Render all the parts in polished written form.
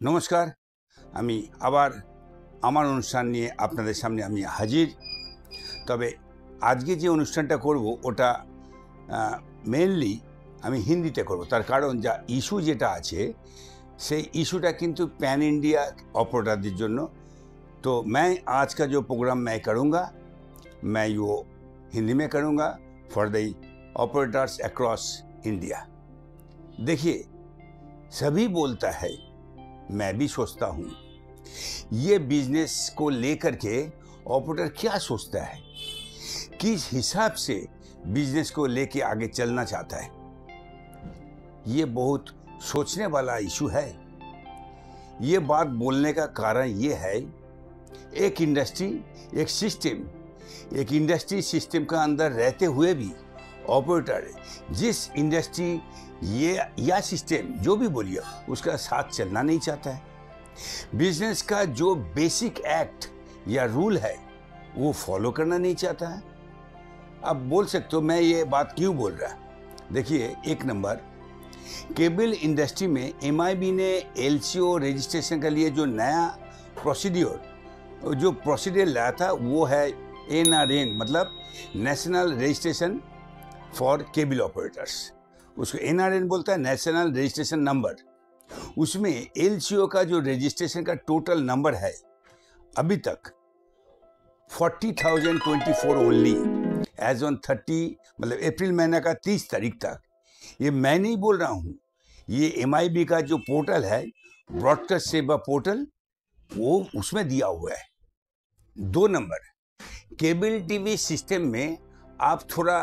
নমস্কার, আমি আবার আমার অনুষ্ঠান নিয়ে আপনাদের সামনে আমি হাজির। তবে আজকে যে অনুষ্ঠানটা করব ওটা মেনলি আমি হিন্দিতে করব। তার কারণ যা ইস্যু যেটা আছে সেই इशूটা কিন্তু पैन इंडिया ऑपरेटरদের জন্য। तो मैं आज का जो प्रोग्राम मैं करूँगा मैं वो हिंदी में करूँगा for the operators across India. देखिए, सभी बोलता है, मैं भी सोचता हूँ, ये बिजनेस को लेकर के ऑपरेटर क्या सोचता है, किस हिसाब से बिजनेस को लेके आगे चलना चाहता है। ये बहुत सोचने वाला इशू है। ये बात बोलने का कारण ये है, एक इंडस्ट्री एक सिस्टम, एक इंडस्ट्री सिस्टम का अंदर रहते हुए भी ऑपरेटर जिस इंडस्ट्री ये या सिस्टम जो भी बोलिए उसका साथ चलना नहीं चाहता है। बिजनेस का जो बेसिक एक्ट या रूल है वो फॉलो करना नहीं चाहता है। अब बोल सकते हो मैं ये बात क्यों बोल रहा। देखिए, एक नंबर, केबल इंडस्ट्री में एमआईबी ने एलसीओ रजिस्ट्रेशन के लिए जो नया प्रोसीडियर लाया था वो है एनआरएन, मतलब national registration for cable operators. उसको एनआरएन बोलता है, नेशनल रजिस्ट्रेशन नंबर। उसमें एलसीओ का जो रजिस्ट्रेशन का टोटल नंबर है अभी तक 40,024 ओनली एज ऑन 30, मतलब अप्रैल महीना का 30 तारीख तक। ये मैं नहीं बोल रहा हूँ, ये एमआईबी का जो पोर्टल है ब्रॉडकास्ट सेवा पोर्टल वो उसमें दिया हुआ है। 2 नंबर, केबल टीवी सिस्टम में आप थोड़ा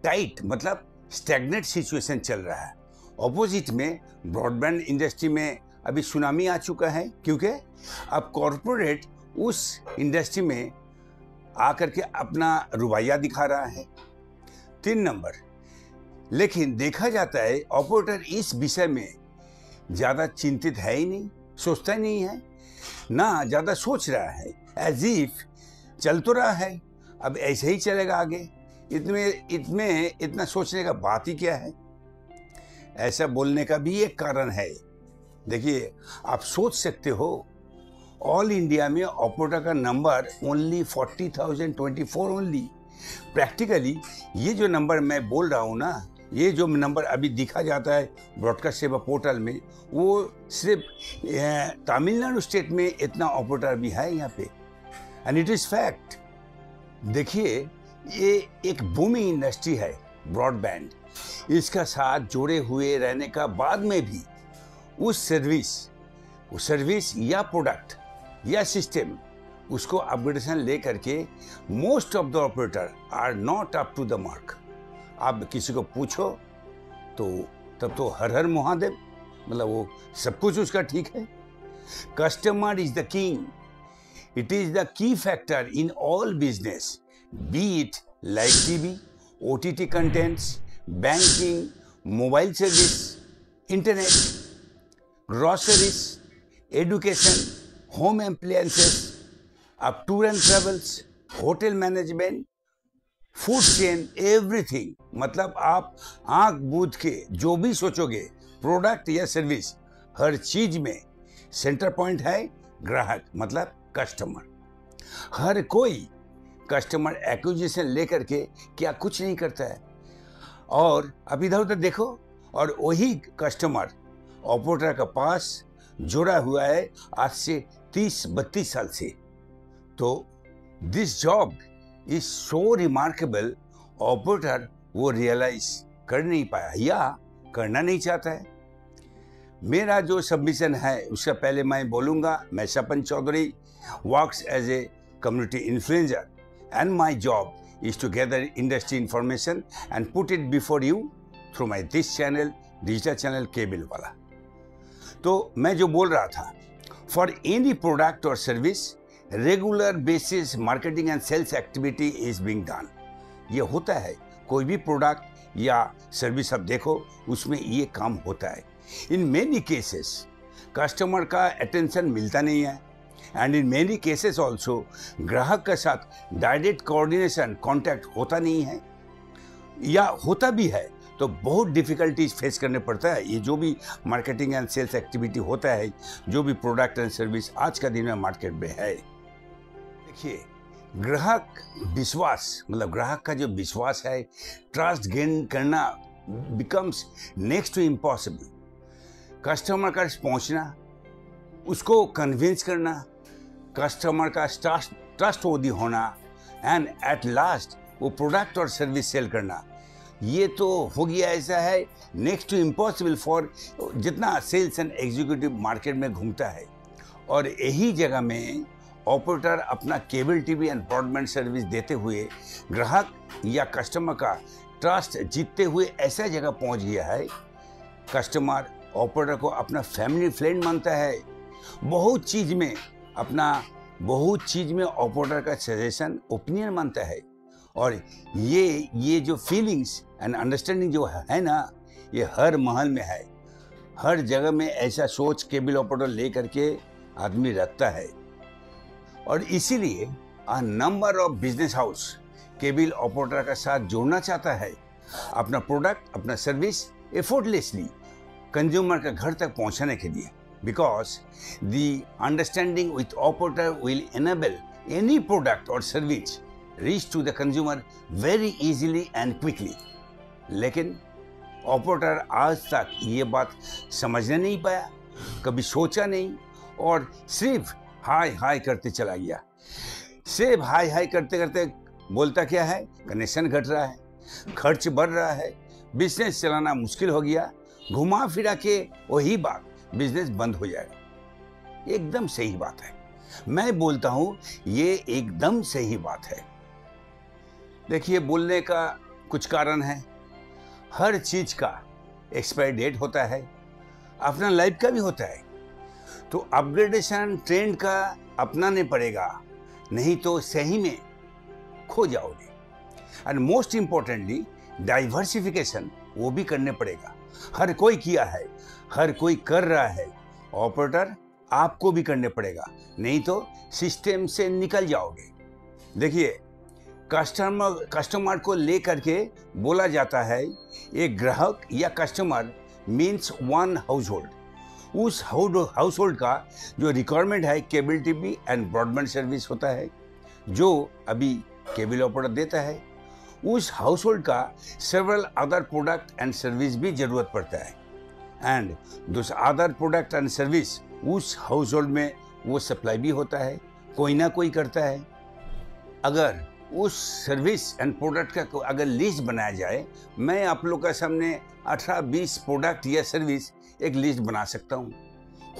टाइट, मतलब स्टैग्नेट सिचुएशन चल रहा है। ऑपोजिट में ब्रॉडबैंड इंडस्ट्री में अभी सुनामी आ चुका है, क्योंकि अब कॉरपोरेट उस इंडस्ट्री में आकर के अपना रुपया दिखा रहा है। 3 नंबर, लेकिन देखा जाता है ऑपरेटर इस विषय में ज़्यादा चिंतित है ही नहीं, सोचता ही नहीं है, ना ज़्यादा सोच रहा है। एज इफ चल तो रहा है, अब ऐसे ही चलेगा आगे, इतना सोचने का बात ही क्या है। ऐसा बोलने का भी एक कारण है। देखिए, आप सोच सकते हो ऑल इंडिया में ऑपरेटर का नंबर ओनली 40,024 ओनली। प्रैक्टिकली ये जो नंबर मैं बोल रहा हूँ ना, ये जो नंबर अभी दिखा जाता है ब्रॉडकास्ट सेवा पोर्टल में, वो सिर्फ तमिलनाडु स्टेट में इतना ऑपरेटर भी है यहाँ पे, एंड इट इज़ फैक्ट। देखिए, ये एक बूमी इंडस्ट्री है ब्रॉडबैंड। इसका साथ जुड़े हुए रहने का बाद में भी उस सर्विस या प्रोडक्ट या सिस्टम उसको अपग्रेडेशन ले करके most of the operator are not up to the mark. आप किसी को पूछो तो तब तो हर हर महादेव, मतलब वो सब कुछ उसका ठीक है। Customer is the king, it is the key factor in all business, be it live TV, OTT contents, banking, mobile service, internet, groceries, education, home appliances, अब tour and travels, hotel management, food chain, everything. मतलब आप आंख बूझ के जो भी सोचोगे product या सर्विस, हर चीज में सेंटर पॉइंट है ग्राहक, मतलब कस्टमर। हर कोई कस्टमर एक्विजिशन लेकर के क्या कुछ नहीं करता है। और अब इधर उधर देखो, और वही कस्टमर ऑपरेटर के पास जुड़ा हुआ है आज से 30-32 साल से। तो this job is so remarkable, operator वो रियलाइज कर नहीं पाया या करना नहीं चाहता है। मेरा जो सबमिशन है उसका पहले मैं बोलूँगा, मैं Sapan Chaudhary works as a community influencer and my job is to gather industry information and put it before you through my this channel, digital channel cable वाला। तो मैं जो बोल रहा था, for any product or service regular basis marketing and sales activity is being done। ये होता है, कोई भी प्रोडक्ट या सर्विस आप देखो उसमें ये काम होता है। इन मेनी केसेस कस्टमर का अटेंशन मिलता नहीं है, and in many cases also ग्राहक के साथ डायरेक्ट कोऑर्डिनेशन कॉन्टैक्ट होता नहीं है, या होता भी है तो बहुत डिफ़िकल्टीज फेस करने पड़ता है। ये जो भी मार्केटिंग एंड सेल्स एक्टिविटी होता है, जो भी प्रोडक्ट एंड सर्विस आज का दिन में मार्केट में है, देखिए ग्राहक विश्वास, मतलब ग्राहक का जो विश्वास है, ट्रस्ट गेन करना becomes next to impossible. Customer का पहुंचना, उसको कन्विंस करना, कस्टमर का ट्रस्टवर्दी होना एंड एट लास्ट वो प्रोडक्ट और सर्विस सेल करना, ये तो हो गया ऐसा है नेक्स्ट टू इम्पॉसिबल फॉर जितना सेल्स एंड एग्जीक्यूटिव मार्केट में घूमता है। और यही जगह में ऑपरेटर अपना cable TV and broadband service देते हुए ग्राहक या कस्टमर का ट्रस्ट जीतते हुए ऐसा जगह पहुंच गया है, कस्टमर ऑपरेटर को अपना फैमिली फ्रेंड मानता है। बहुत चीज़ में ऑपरेटर का सजेशन ओपिनियन मानता है। और ये जो फीलिंग्स एंड अंडरस्टैंडिंग जो है ना, ये हर महल में है, हर जगह में ऐसा सोच केबल ऑपरेटर ले करके आदमी रखता है। और इसीलिए a number of business house cable operator का साथ जोड़ना चाहता है, अपना प्रोडक्ट, अपना सर्विस एफर्टलेसली कंज्यूमर के घर तक पहुंचाने के लिए, because the understanding with operator will enable any product और service reach to the consumer very easily and quickly. लेकिन ऑपरेटर आज तक ये बात समझने नहीं पाया, कभी सोचा नहीं, और सिर्फ हाय हाय करते चला गया। सिर्फ हाय हाय करते करते बोलता क्या है, कनेक्शन घट रहा है, खर्च बढ़ रहा है, बिजनेस चलाना मुश्किल हो गया, घुमा फिरा के वही बात, बिजनेस बंद हो जाएगा। एकदम सही बात है, मैं बोलता हूं ये एकदम सही बात है। देखिए बोलने का कुछ कारण है, हर चीज का एक्सपायरी डेट होता है, अपना लाइफ का भी होता है, तो अपग्रेडेशन ट्रेंड का अपनाने पड़ेगा, नहीं तो सही में खो जाओगे। एंड मोस्ट इंपॉर्टेंटली डाइवर्सिफिकेशन वो भी करने पड़ेगा। हर कोई किया है, हर कोई कर रहा है, ऑपरेटर आपको भी करने पड़ेगा, नहीं तो सिस्टम से निकल जाओगे। देखिए कस्टमर को लेकर के बोला जाता है एक ग्राहक या customer means one house hold. उस हाउस होल्ड का जो रिक्वायरमेंट है cable TV and broadband service होता है, जो अभी केबल ऑपरेटर देता है, उस हाउस होल्ड का several other product and service भी जरूरत पड़ता है। And those other product and service उस हाउस होल्ड में वो सप्लाई भी होता है, कोई ना कोई करता है। अगर उस सर्विस एंड प्रोडक्ट का अगर लिस्ट बनाया जाए, मैं आप लोग का सामने 18-20 प्रोडक्ट या सर्विस एक लिस्ट बना सकता हूँ।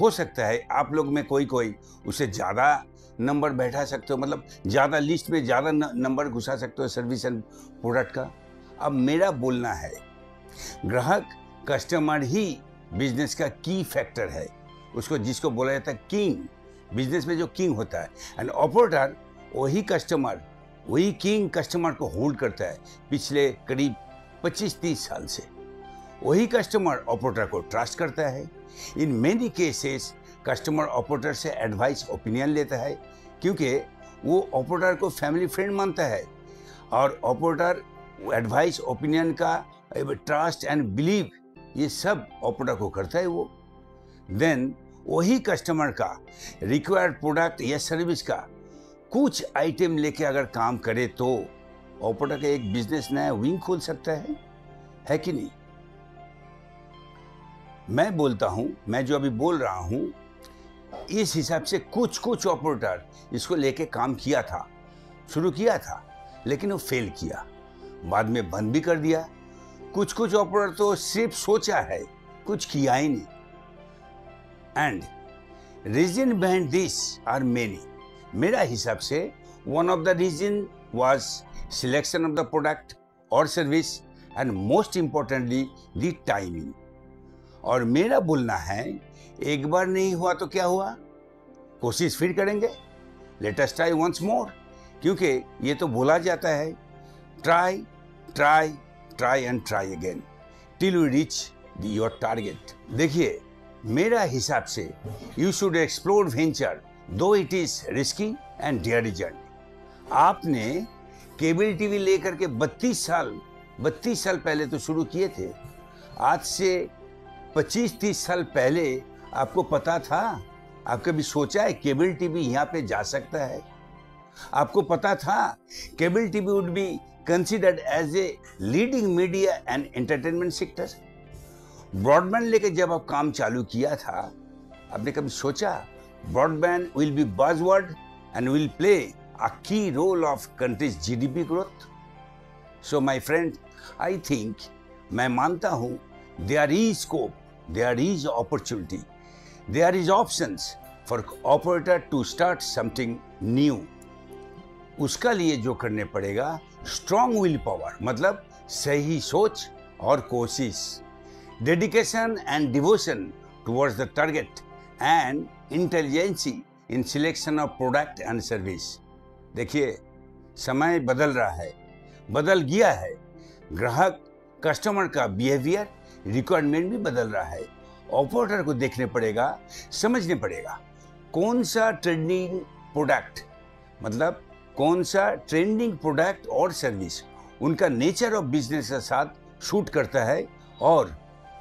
हो सकता है आप लोग में कोई उसे ज़्यादा नंबर बैठा सकते हो, मतलब ज़्यादा लिस्ट में ज़्यादा नंबर घुसा सकते हो सर्विस एंड प्रोडक्ट का। अब मेरा बोलना है ग्राहक कस्टमर ही बिजनेस का की फैक्टर है, उसको जिसको बोला जाता है किंग, बिजनेस में जो किंग होता है। एंड ऑपरेटर वही किंग कस्टमर को होल्ड करता है पिछले करीब 25-30 साल से। वही कस्टमर ऑपरेटर को ट्रस्ट करता है। In many cases customer operator से एडवाइस ओपिनियन लेता है, क्योंकि वो ऑपरेटर को फैमिली फ्रेंड मानता है, और ऑपरेटर एडवाइस ओपिनियन का ट्रस्ट एंड बिलीव ये सब ऑपरेटर को करता है वो। देन वही कस्टमर का रिक्वायर्ड प्रोडक्ट या सर्विस का कुछ आइटम लेके अगर काम करे तो ऑपरेटर का एक बिजनेस नया विंग खोल सकता है कि नहीं? मैं बोलता हूं, मैं जो अभी बोल रहा हूं, इस हिसाब से कुछ ऑपरेटर इसको लेके काम किया था, शुरू किया था, लेकिन वो फेल किया, बाद में बंद भी कर दिया। कुछ ऑपरेटर तो सिर्फ सोचा है, कुछ किया ही नहीं। And reason behind this are many. मेरा हिसाब से one of the reason was selection of the product और service and most importantly the timing. और मेरा बोलना है एक बार नहीं हुआ तो क्या हुआ, कोशिश फिर करेंगे, let us try once more, क्योंकि ये तो बोला जाता है try try try and try again till you reach your target. देखिए मेरा हिसाब से you should explore venture though it is risky and daring journey. आपने केबल टीवी लेकर के 32 साल 32 साल पहले तो शुरू किए थे। आज से 25-30 साल पहले आपको पता था? आप कभी सोचा है केबल टीवी यहाँ पे जा सकता है? आपको पता था cable TV would be considered as a leading media and entertainment sector? Broadband लेके जब आप काम चालू किया था, आपने कभी सोचा broadband will be buzzword and will play a key role of country's GDP growth? So my friend, I think, मैं मानता हूं there is scope, there is opportunity, there is options for operator to start something new. उसका लिए जो करने पड़ेगा strong will power, मतलब सही सोच और कोशिश, dedication and devotion towards the target and intelligency in selection of product and service. देखिए, समय बदल रहा है, बदल गया है। ग्राहक कस्टमर का बिहेवियर, रिक्वायरमेंट भी बदल रहा है। ऑपरेटर को देखने पड़ेगा, समझने पड़ेगा कौन सा ट्रेंडिंग प्रोडक्ट, मतलब कौन सा ट्रेंडिंग प्रोडक्ट और सर्विस उनका नेचर ऑफ बिजनेस के साथ शूट करता है, और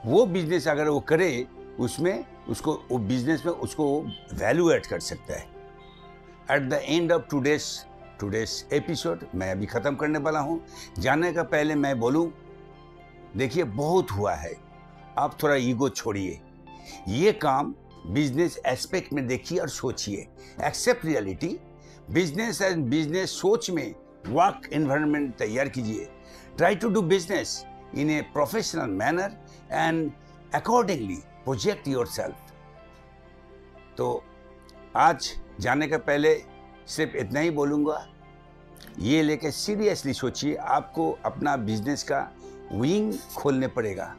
वो बिजनेस अगर वो करे उसमें उसको, वो बिजनेस में उसको वैल्यू ऐड कर सकता है। At the end of today's episode मैं अभी ख़त्म करने वाला हूँ। जाने का पहले मैं बोलूँ, देखिए बहुत हुआ है, आप थोड़ा ईगो छोड़िए, ये काम बिजनेस एस्पेक्ट में देखिए और सोचिए, accept reality, business and business सोच में वर्क एनवायरनमेंट तैयार कीजिए। Try to do business in a professional manner and accordingly project yourself. तो आज जाने का पहले सिर्फ इतना ही बोलूँगा, ये लेके सीरियसली सोचिए, आपको अपना बिजनेस का विंग खोलने पड़ेगा।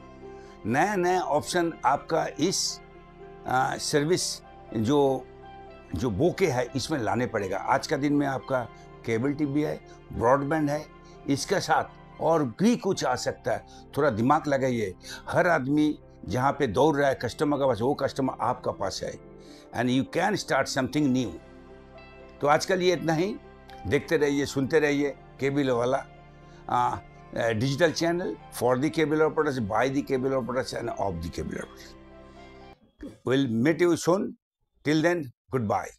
नया नया ऑप्शन आपका इस सर्विस जो बोके है इसमें लाने पड़ेगा। आज का दिन में आपका केबल टीवी है, ब्रॉडबैंड है, इसके साथ और भी कुछ आ सकता है। थोड़ा दिमाग लगाइए। हर आदमी जहाँ पे दौड़ रहा है कस्टमर का पास, वो कस्टमर आपका पास है, and you can start something new. तो आज के लिए इतना ही। देखते रहिए, सुनते रहिए केबल वाला digital channel for the cable operators, by the cable operators end of the cable operators. We'll meet you soon. Till then, goodbye.